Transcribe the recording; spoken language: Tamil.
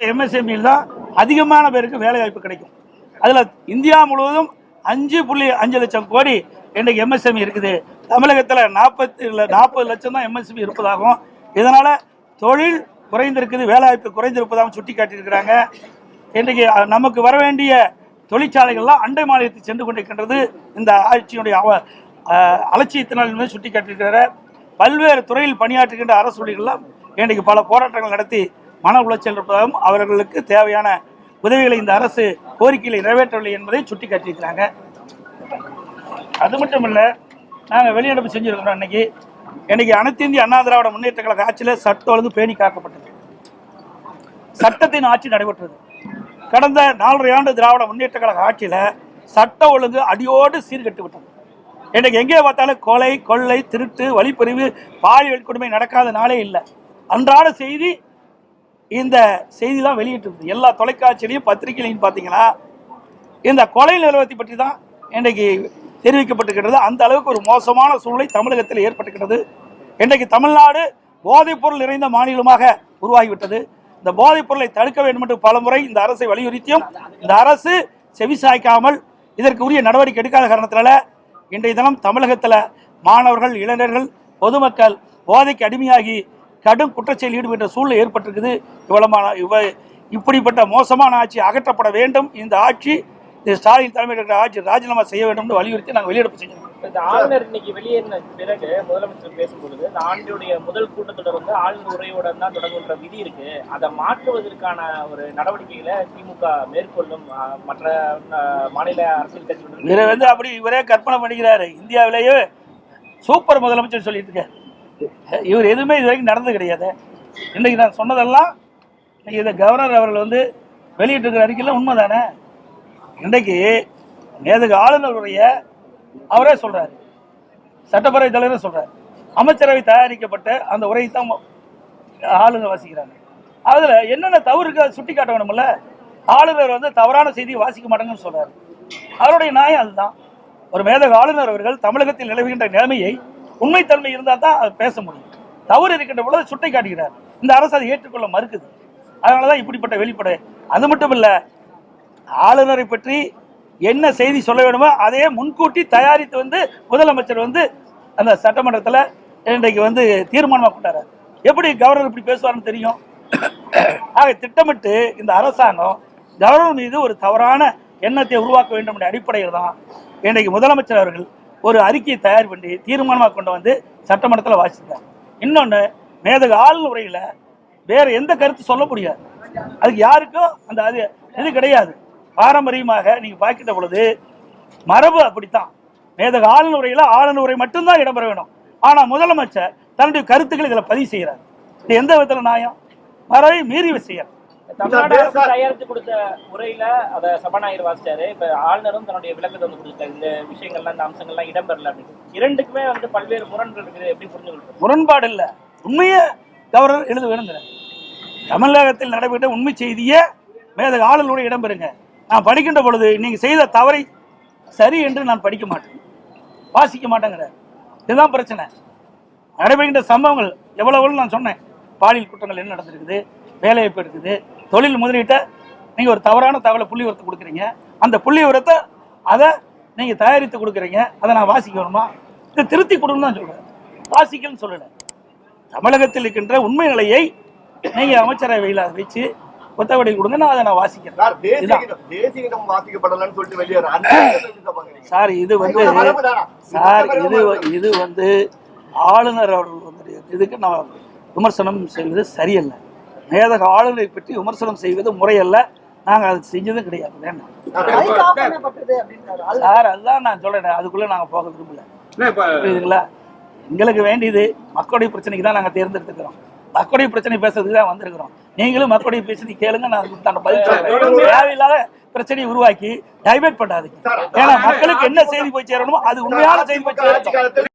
MSME தான் அதிகமான பேருக்கு வேலை வாய்ப்பு கிடைக்கும். அதில் இந்தியா முழுவதும் 5.5 லட்சம் கோடி இன்றைக்கு MSME இருக்குது. தமிழகத்தில் 40 லட்சம் தான் MSME இருப்பதாகவும், இதனால் தொழில் குறைந்திருக்குது, வேலைவாய்ப்பு குறைந்திருப்பதாகவும் சுட்டி காட்டியிருக்கிறாங்க. இன்றைக்கு நமக்கு வர வேண்டிய தொழிற்சாலைகள்லாம் அண்டை மாநிலத்தில் சென்று கொண்டிருக்கின்றது. இந்த ஆட்சியினுடைய அலட்சியத்தினால் என்பதை சுட்டி காட்டியிருக்கிற பல்வேறு துறையில் பணியாற்றுகின்ற அரசு ஊழியர்கள்லாம் இன்றைக்கு பல போராட்டங்கள் நடத்தி மன உளைச்சல் இருப்பதாகவும், அவர்களுக்கு தேவையான உதவிகளை இந்த அரசு கோரிக்கைகளை நிறைவேற்றவில்லை என்பதை சுட்டி காட்டியிருக்கிறாங்க. அது மட்டும் இல்லை, நாங்கள் வெளிநடப்பு செஞ்சுருக்கிறோம். இன்னைக்கு அனைத்து இந்திய அண்ணா திராவிட முன்னேற்ற கழக ஆட்சியில் சட்ட ஒழுங்கு பேணி காக்கப்பட்டது, சட்டத்தின் ஆட்சி நடைபெற்றது. கடந்த 4.5 ஆண்டு திராவிட முன்னேற்ற கழக ஆட்சியில் சட்ட ஒழுங்கு அடியோடு சீர்கட்டு விட்டது. இன்றைக்கு எங்கே பார்த்தாலும் கொலை, கொள்ளை, திருட்டு, வழிப்பறிவு, பாலியல் கொடுமை நடக்காத நாளே இல்லை. அன்றாட செய்தி இந்த செய்தி தான் வெளியிட்டு எல்லா தொலைக்காட்சியிலையும் பத்திரிகையிலையும் பார்த்தீங்கன்னா இந்த கொலை நிலவரத்தை பற்றி தான் இன்றைக்கு தெரிவிக்கப்பட்டிருக்கிறது. அந்த அளவுக்கு ஒரு மோசமான சூழ்நிலை தமிழகத்தில் ஏற்பட்டிருக்கிறது. இன்றைக்கு தமிழ்நாடு போதைப் பொருள் நிறைந்த மாநிலமாக உருவாகிவிட்டது. இந்த போதைப் பொருளை தடுக்க வேண்டும் என்று பலமுறை இந்த அரசை வலியுறுத்தியும் இந்த அரசு செவிசாய்க்காமல் இதற்கு உரிய நடவடிக்கை எடுக்காத காரணத்தினால இன்றைய தினம் தமிழகத்தில் மாணவர்கள், இளைஞர்கள், பொதுமக்கள் போதைக்கு அடிமையாகி கடும் குற்றச்செயலில் ஈடுபட்ட சூழ்நிலை ஏற்பட்டிருக்குது. இப்படிப்பட்ட மோசமான ஆட்சி அகற்றப்பட வேண்டும். இந்த ஆட்சி ஸ்டாலின் தலைமையில் ஆட்சி ராஜினாமா செய்ய வேண்டும் என்று வலியுறுத்தி நாங்கள் வெளியெடுப்பு செஞ்சோம். இந்த ஆளுநர் இன்னைக்கு வெளியேறின பிறகு முதலமைச்சர் பேசும்பொழுது இந்த ஆண்டுடைய முதல் கூட்டத்தொடர் வந்து ஆளுநர் உரையுடன் தான் தொடங்குகின்ற விதி இருக்கு. அதை மாற்றுவதற்கான ஒரு நடவடிக்கைகளை திமுக மேற்கொள்ளும். மற்ற மாநில அரசியல் கட்சிகள் இவரை அப்படி இவரே கற்பனை பண்ணிக்கிறாரு. இந்தியாவிலேயே சூப்பர் முதலமைச்சர் சொல்லிட்டு இருக்காரு. இவர் எதுவுமே இது வரைக்கும் நடந்தது கிடையாது. இன்னைக்கு நான் சொன்னதெல்லாம் இதை கவர்னர் அவர்கள் வெளியிட்டிருக்கிற அறிக்கையில் உண்மைதானே. இன்றைக்கு நேற்றுக்கு ஆளுநருடைய அவரே சொல்றாரு, சட்டப்பேரவை தலைவர் சொல்றாரு, அமைச்சரவை தயாரிக்கப்பட்ட அந்த உரையை தான் ஆளுநர் வாசிக்கிறாங்க. அதுல என்னென்ன தவறு சுட்டி காட்ட வேணும்ல. ஆளுநர் தவறான செய்தியை வாசிக்க மாட்டாங்கன்னு சொல்றாரு. அவருடைய நியாயம் அதுதான். ஒரு மேதக ஆளுநர் அவர்கள் தமிழகத்தில் நிலவுகின்ற நிலைமையை உண்மைத்தன்மை இருந்தால் தான் அதை பேச முடியும். தவறு இருக்கின்ற பொழுது சுட்டி காட்டுகிறார். இந்த அரசு அதை ஏற்றுக்கொள்ள மறுக்குது. அதனாலதான் இப்படிப்பட்ட வெளிப்படை. அது மட்டும் இல்ல, ஆளுநரை பற்றி என்ன செய்தி சொல்ல வேண்டுமோ அதையே முன்கூட்டி தயாரித்து முதலமைச்சர் அந்த சட்டமன்றத்தில் இன்றைக்கு தீர்மானமாக கொண்டாரு. எப்படி கவர்னர் இப்படி பேசுவார்னு தெரியும். ஆக திட்டமிட்டு இந்த அரசாங்கம் கவர்னர் மீது ஒரு தவறான எண்ணத்தை உருவாக்க வேண்டும் என்ற அடிப்படையில் தான் இன்றைக்கு முதலமைச்சர் அவர்கள் ஒரு அறிக்கையை தயார் பண்ணி தீர்மானமாக கொண்டு சட்டமன்றத்தில் வாசித்தார். இன்னொன்று, மேதக ஆளுநர் உரையில் வேற எந்த கருத்து சொல்ல முடியாது. அதுக்கு யாருக்கும் அந்த இது கிடையாது. பாரம்பரியமாக நீங்க பார்க்கின்ற பொழுது மரபு அப்படித்தான். மேதக ஆளுநர் உரையில் ஆளுநர் உரை மட்டும்தான் இடம்பெற வேண்டும். ஆனா முதலமைச்சர் தன்னுடைய கருத்துக்களை இதில் பதிவு செய்கிறார். இது எந்த விதத்தில் நியாயம்? மரபை மீறி செய்யறார். தமிழ்நாடு அரசு தயாரித்து கொடுத்த உரையில அதை சபாநாயகர் வாசிச்சாரு. இப்ப ஆளுநரும் தன்னுடைய விளக்கத்தை கொடுத்தாரு. இந்த விஷயங்கள்லாம், இந்த அம்சங்கள்லாம் இடம்பெறல அப்படின்னு. இரண்டுக்குமே பல்வேறு முரண்கள் இருக்குது. எப்படி புரிஞ்சுக்கொள்றது? முரண்பாடு இல்லை, உண்மையை கவர்னர் எழுத வேணுங்கிறார். தமிழகத்தில் நடைபெற்ற உண்மை செய்தியே மேதக ஆளுநருடைய இடம்பெறுங்க. நான் படிக்கின்ற பொழுது நீங்க செய்த தவறை சரி என்று நான் படிக்க மாட்டேன், வாசிக்க மாட்டேங்கிறார். இதுதான் பிரச்சனை. நடைபெறுகின்ற சம்பவங்கள் எவ்வளவு நான் சொன்னேன். பாலியல் குற்றங்கள் என்ன நடந்திருக்குது, வேலைவாய்ப்பு இருக்குது, தொழில் முதலீட்டை நீங்க ஒரு தவறான தகவலை புள்ளி விவரத்தை கொடுக்குறீங்க. அந்த புள்ளி விவரத்தை அதை நீங்க தயாரித்து கொடுக்குறீங்க. அதை நான் வாசிக்கணுமா? இதை திருத்தி கொடுன்னு தான் சொல்றேன், வாசிக்கணும்னு சொல்லல. தமிழகத்தில் இருக்கின்ற உண்மை நிலையை நீங்க அமைச்சரவையில் வச்சு கொத்தவடி கொடுங்க, நான் அதை நான் வாசிக்கிறேன். சார் இது ஆளுநர் அவர்கள் இதுக்கு நான் விமர்சனம் செய்வது சரியல்ல. மேதக ஆளுநரை பற்றி விமர்சனம் செய்வது முறையல்ல. நாங்க அதை செஞ்சதும் கிடையாது. வேண்டாம் சார், அதுதான் நான் சொல்றேன். அதுக்குள்ள நாங்க போக விரும்பல. புரியுதுங்களா? எங்களுக்கு வேண்டியது மக்களுடைய பிரச்சனைக்கு தான் நாங்க தேர்ந்தெடுத்துக்கிறோம். மக்களுடைய பிரச்சனை பேசுறதுக்கு தான் வந்திருக்கிறோம். நீங்களும் மக்களுடைய பிரச்சனை கேளுங்க, நான் பதில் சொல்றேன். தேவையில்லாத பிரச்சனையை உருவாக்கி டைவர்ட் பண்ணாதீங்க. ஏன்னா மக்களுக்கு என்ன செய்தி போய் சேரணுமோ அது உண்மையான செய்தி போய் சேரணும்.